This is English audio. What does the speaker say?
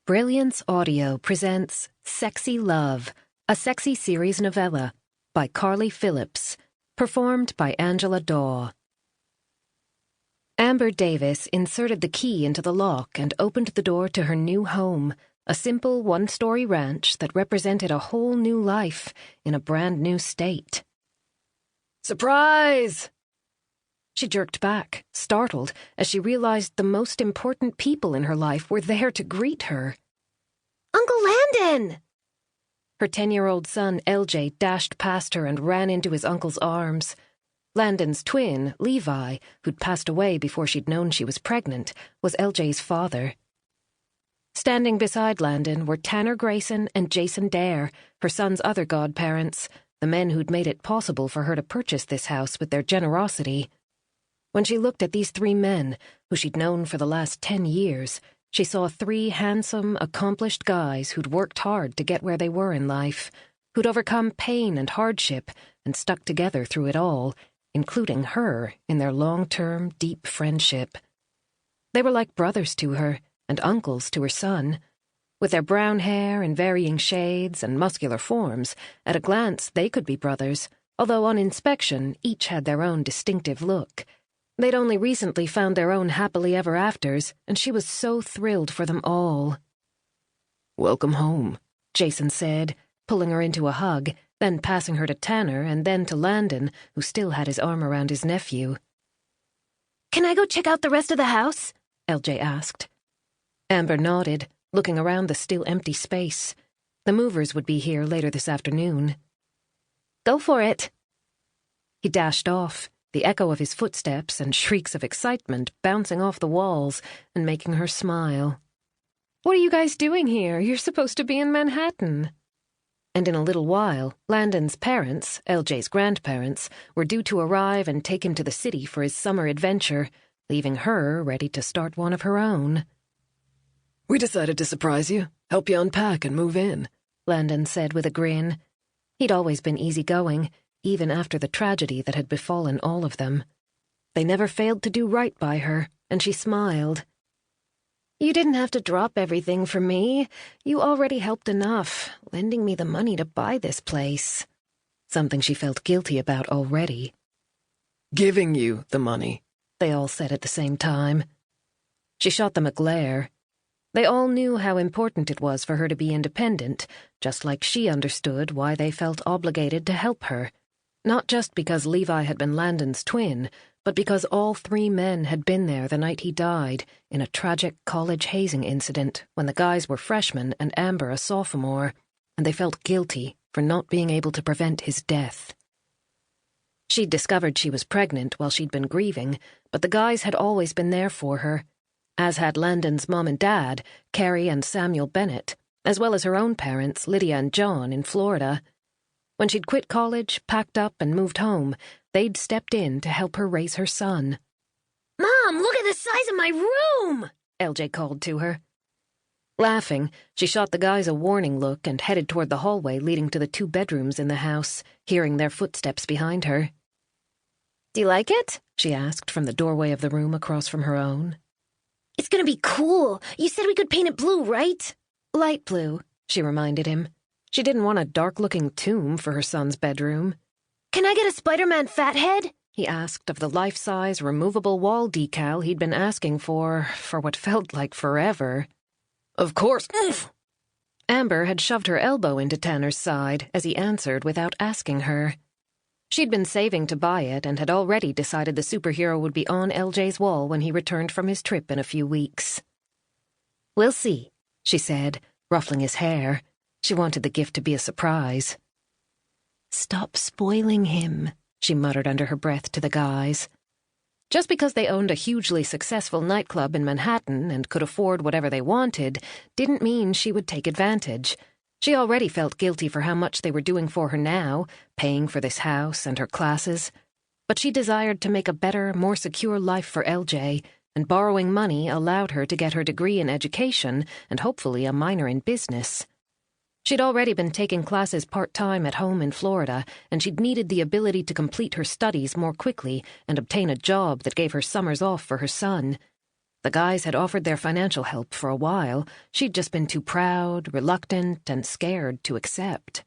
Brilliance Audio presents Sexy Love, a sexy series novella by Carly Phillips, performed by Angela Daw. Amber Davis inserted the key into the lock and opened the door to her new home, a simple one-story ranch that represented a whole new life in a brand new state. "Surprise!" She jerked back, startled, as she realized the most important people in her life were there to greet her. "Uncle Landon!" Her 10-year-old son, LJ, dashed past her and ran into his uncle's arms. Landon's twin, Levi, who'd passed away before she'd known she was pregnant, was LJ's father. Standing beside Landon were Tanner Grayson and Jason Dare, her son's other godparents, the men who'd made it possible for her to purchase this house with their generosity. When she looked at these three men, who she'd known for the last 10 years, she saw three handsome, accomplished guys who'd worked hard to get where they were in life, who'd overcome pain and hardship and stuck together through it all, including her in their long-term, deep friendship. They were like brothers to her and uncles to her son. With their brown hair in varying shades and muscular forms, at a glance they could be brothers, although on inspection each had their own distinctive look. They'd only recently found their own happily ever afters, and she was so thrilled for them all. "Welcome home," Jason said, pulling her into a hug, then passing her to Tanner and then to Landon, who still had his arm around his nephew. "Can I go check out the rest of the house?" LJ asked. Amber nodded, looking around the still empty space. The movers would be here later this afternoon. "Go for it." He dashed off, the echo of his footsteps and shrieks of excitement bouncing off the walls and making her smile. "What are you guys doing here? You're supposed to be in Manhattan." And in a little while, Landon's parents, LJ's grandparents, were due to arrive and take him to the city for his summer adventure, leaving her ready to start one of her own. "We decided to surprise you, help you unpack and move in," Landon said with a grin. He'd always been easygoing, even after the tragedy that had befallen all of them. They never failed to do right by her, and she smiled. "You didn't have to drop everything for me. You already helped enough, lending me the money to buy this place." Something she felt guilty about already. "Giving you the money," they all said at the same time. She shot them a glare. They all knew how important it was for her to be independent, just like she understood why they felt obligated to help her. Not just because Levi had been Landon's twin, but because all three men had been there the night he died in a tragic college hazing incident when the guys were freshmen and Amber a sophomore, and they felt guilty for not being able to prevent his death. She'd discovered she was pregnant while she'd been grieving, but the guys had always been there for her, as had Landon's mom and dad, Carrie and Samuel Bennett, as well as her own parents, Lydia and John, in Florida. When she'd quit college, packed up, and moved home, they'd stepped in to help her raise her son. "Mom, look at the size of my room!" LJ called to her. Laughing, she shot the guys a warning look and headed toward the hallway leading to the 2 bedrooms in the house, hearing their footsteps behind her. "Do you like it?" she asked from the doorway of the room across from her own. "It's gonna be cool. You said we could paint it blue, right?" "Light blue," she reminded him. She didn't want a dark-looking tomb for her son's bedroom. "Can I get a Spider-Man fathead?" he asked of the life-size, removable wall decal he'd been asking for what felt like forever. "Of course." Amber had shoved her elbow into Tanner's side as he answered without asking her. She'd been saving to buy it and had already decided the superhero would be on LJ's wall when he returned from his trip in a few weeks. "We'll see," she said, ruffling his hair. She wanted the gift to be a surprise. "Stop spoiling him," she muttered under her breath to the guys. Just because they owned a hugely successful nightclub in Manhattan and could afford whatever they wanted didn't mean she would take advantage. She already felt guilty for how much they were doing for her now, paying for this house and her classes. But she desired to make a better, more secure life for LJ, and borrowing money allowed her to get her degree in education and hopefully a minor in business. She'd already been taking classes part-time at home in Florida, and she'd needed the ability to complete her studies more quickly and obtain a job that gave her summers off for her son. The guys had offered their financial help for a while. She'd just been too proud, reluctant, and scared to accept.